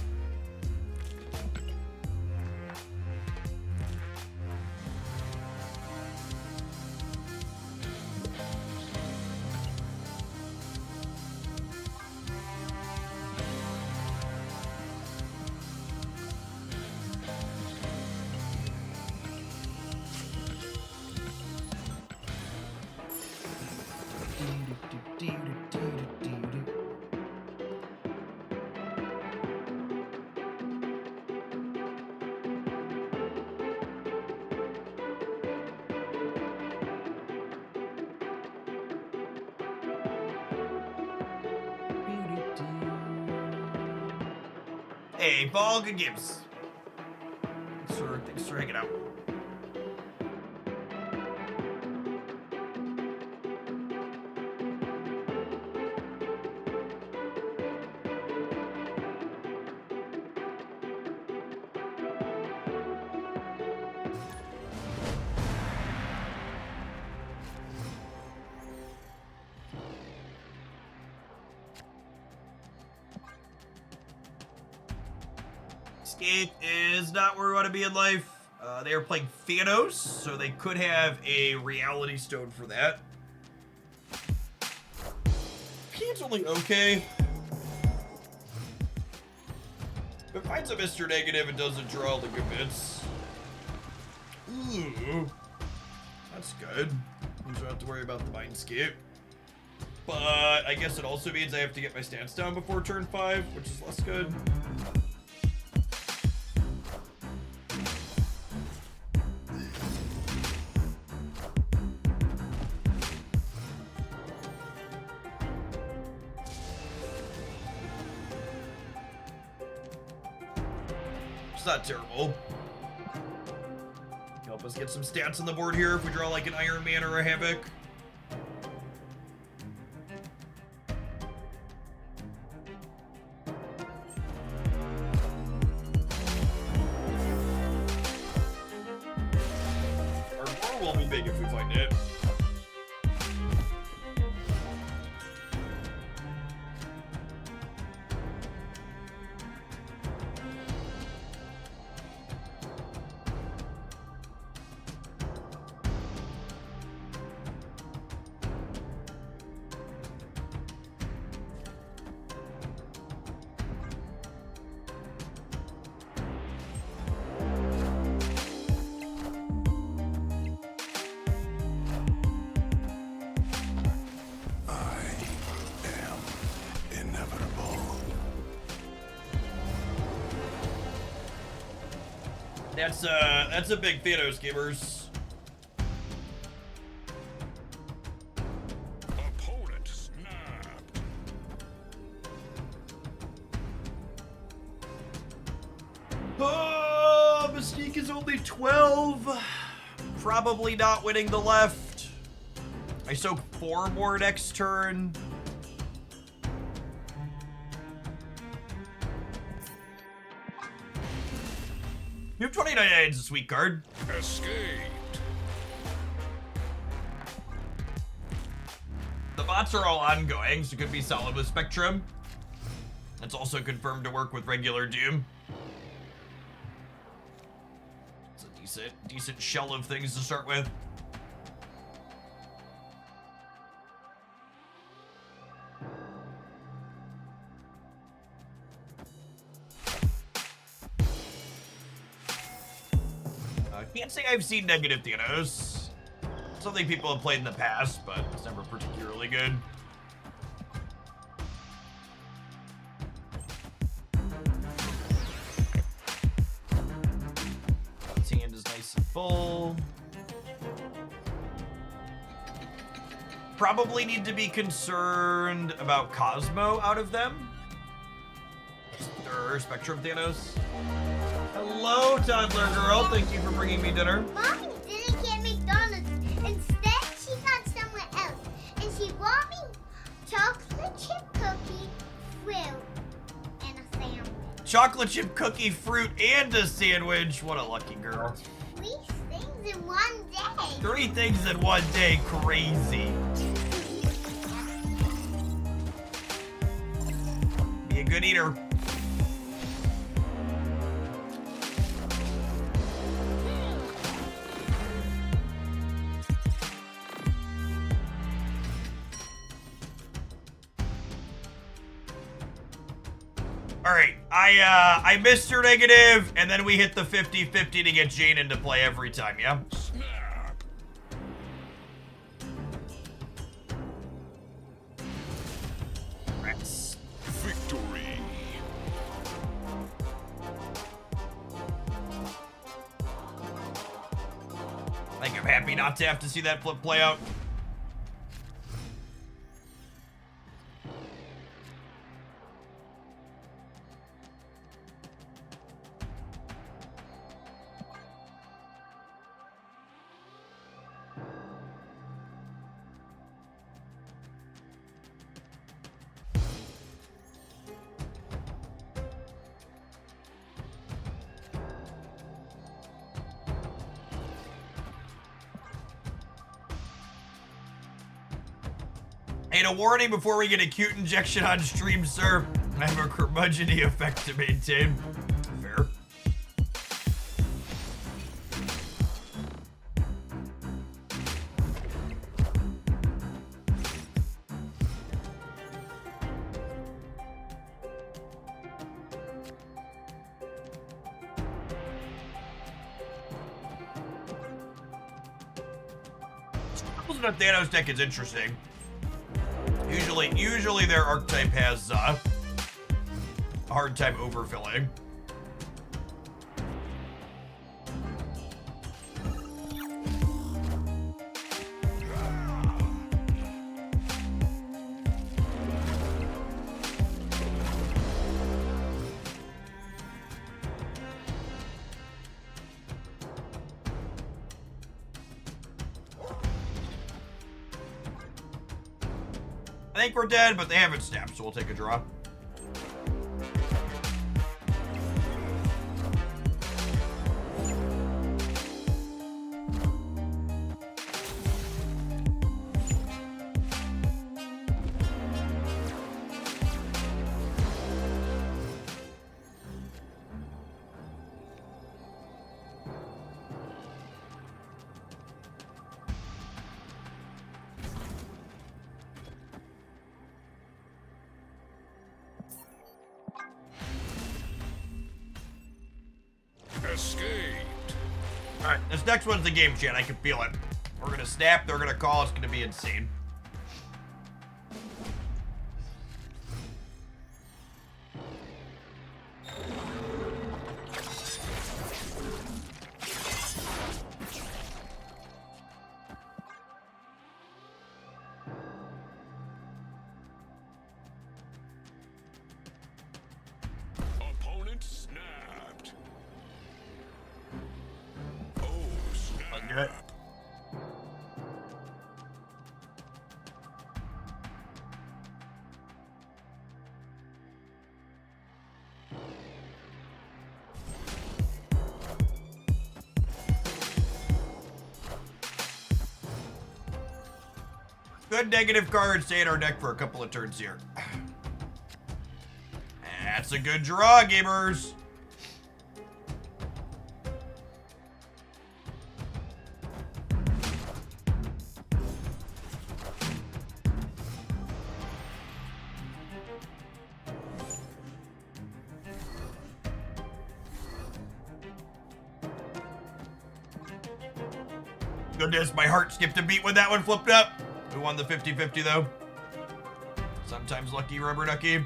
Hey, Bog and Gibbs. Thanks for hanging out. Escape is not where we want to be in life. They are playing Thanos, so they could have a reality stone for that. He's only okay. If it finds a Mr. Negative, it doesn't draw the good bits. Ooh. That's good. You don't have to worry about the Mindscape. But I guess it also means I have to get my stance down before turn 5, which is less good. It's not terrible. Help us get some stats on the board here if we draw like an Iron Man or a Havoc. Our board will be big if we find it. That's a big Thanos, gamers. Opponent snapped. Oh, Mystique is only 12. Probably not winning the left. I soak 4 more next turn. You have 29 is a sweet card. Escaped. The bots are all ongoing, so it could be solid with Spectrum. It's also confirmed to work with regular Doom. It's a decent shell of things to start with. Can't say I've seen negative Thanos. Something people have played in the past, but it's never particularly good. His hand is nice and full. Probably need to be concerned about Cosmo out of them. Or Spectrum Thanos. Hello, toddler girl. Thank you for bringing me dinner. Mommy didn't get McDonald's. Instead, she got somewhere else. And she brought me chocolate chip cookie, fruit, and a sandwich. chocolate chip cookie, fruit, and a sandwich. What a lucky girl. 3 things in one day. 3 things in one day, crazy. Be a good eater. All right, I missed your negative, and then we hit the 50-50 to get Jane into play every time, yeah? Snap. Rats. Victory. I think I'm happy not to have to see that flip play out. And a warning before we get acute injection on stream, sir. I have a curmudgeon-y effect to maintain. Fair. That Thanos deck is interesting. Usually their archetype has a hard time overfilling. I think we're dead, but they haven't snapped, so we'll take a draw. Escaped. All right, this next one's the game, chat. I can feel it. We're gonna snap. They're gonna call. It's gonna be insane. Opponent snapped. Oh, snap. Good. Good negative cards stay in our deck for a couple of turns here. That's a good draw, gamers. Goodness, my heart skipped a beat when that one flipped up. We won the 50-50 though. Sometimes lucky, rubber ducky.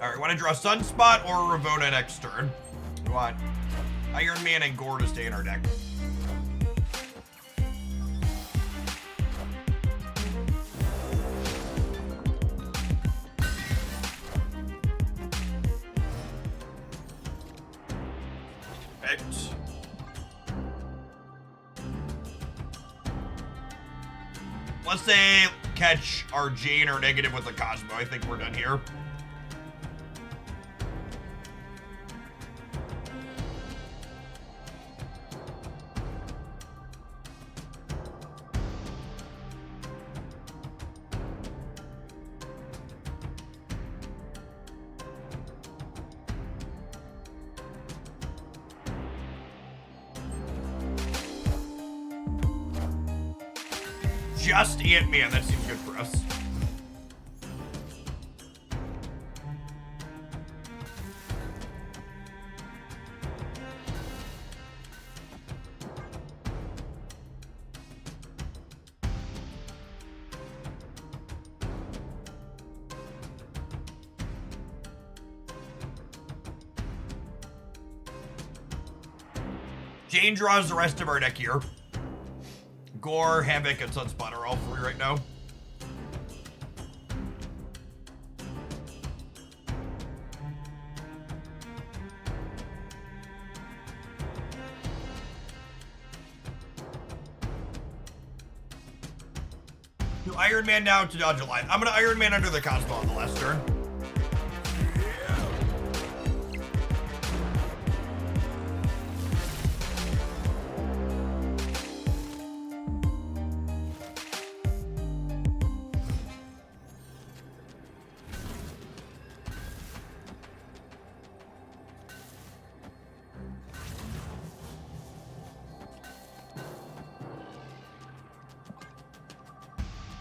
Alright, want to draw Sunspot or Ravona next turn? We want Iron Man and Gore to stay in our deck. let's say catch our Jane or negative with the Cosmo. I think we're done here. Just Ant-Man, that seems good for us. Jane draws the rest of our deck here. Gore, Havoc, and Sunspot are all free right now. Do Iron Man now to dodge a line. I'm gonna Iron Man under the Cosmo on the last turn.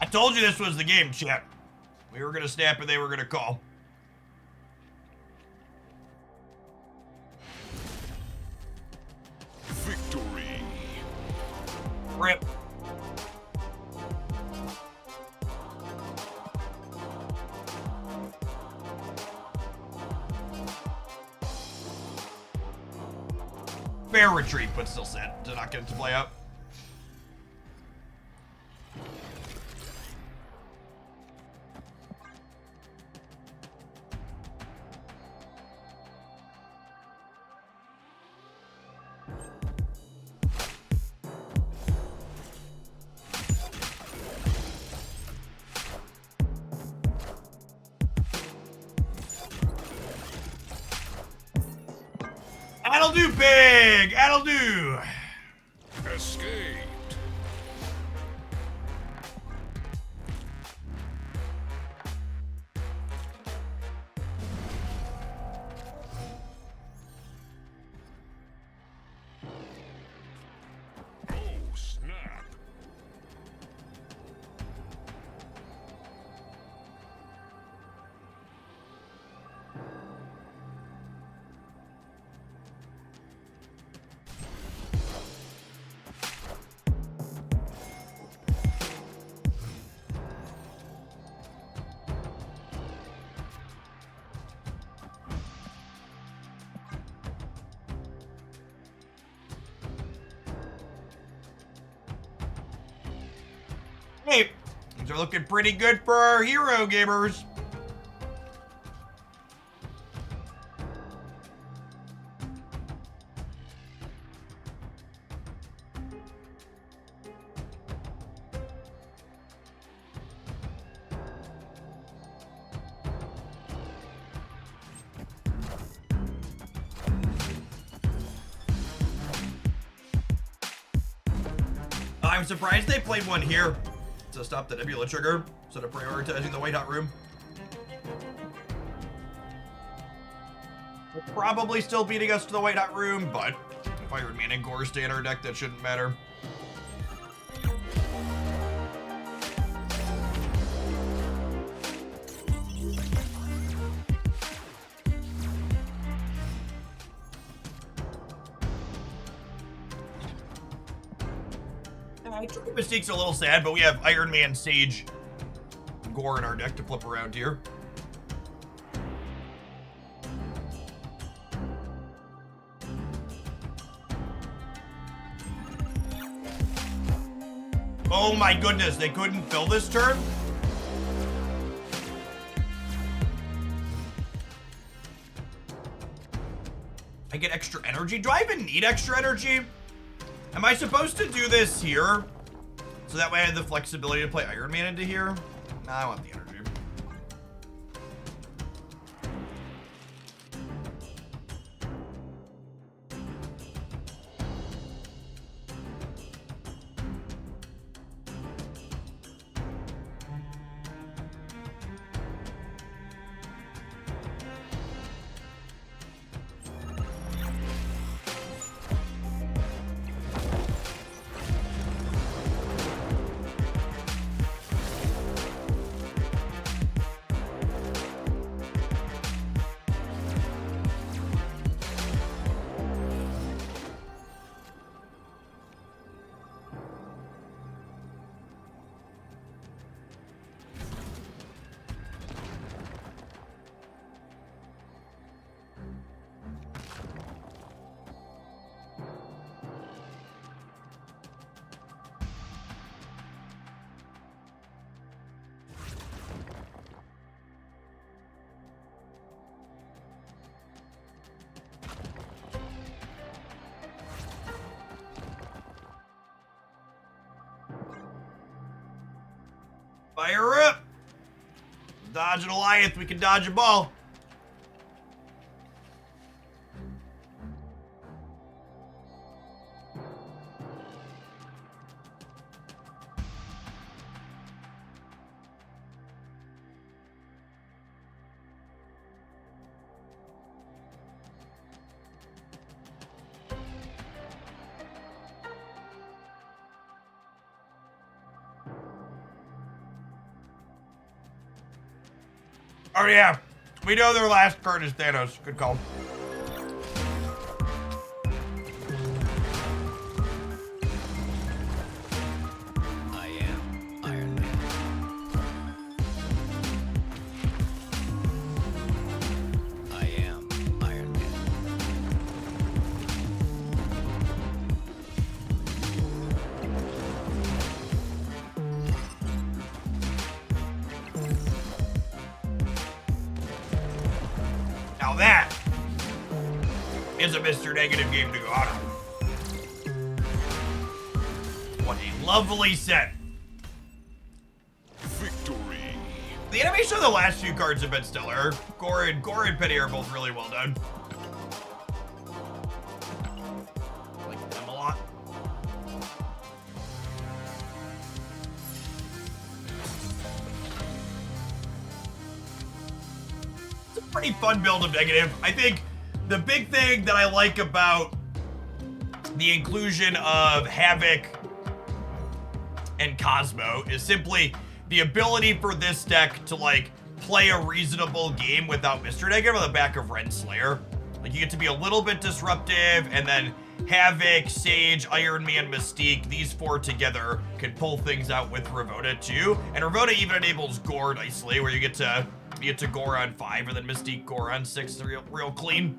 I told you this was the game, chat. We were gonna snap and they were gonna call. Victory. Rip. Fair retreat, but still sad to not get it to play out. That'll do, big! That'll do! Escaped. Oh, snap. Hey, things are looking pretty good for our hero gamers. I'm surprised they played one here to stop the Nebula trigger instead of prioritizing the White Hot Room. We're probably still beating us to the White Hot Room, but if Iron Man and Gore stay in our deck, that shouldn't matter. Mystique's a little sad, but we have Iron Man, Sage, Gore in our deck to flip around here. Oh my goodness, they couldn't fill this turn? I get extra energy? Do I even need extra energy? Am I supposed to do this here So that way I have the flexibility to play Iron Man into here. Nah, I want the energy. Fire up! Dodge an Goliath, we can dodge a ball. Oh yeah, we know their last card is Thanos. Good call. I am Iron Man. I am Iron Man. Now that is a Mr. Negative game to go out on. What a lovely set. Victory. The animation of the last few cards have been stellar. Gore and Penny are both really well done. I like them a lot. It's a pretty fun build of Negative. I think the big thing that I like about the inclusion of HAVOK and Cosmo is simply the ability for this deck to like play a reasonable game without Mr. Negative on the back of Renslayer. Like you get to be a little bit disruptive, and then HAVOK, Sage, Iron Man, Mystique, these four together can pull things out with Ravona too. And Ravona even enables Gore nicely, where you get to Gore on 5 and then Mystique Gore on 6, real clean.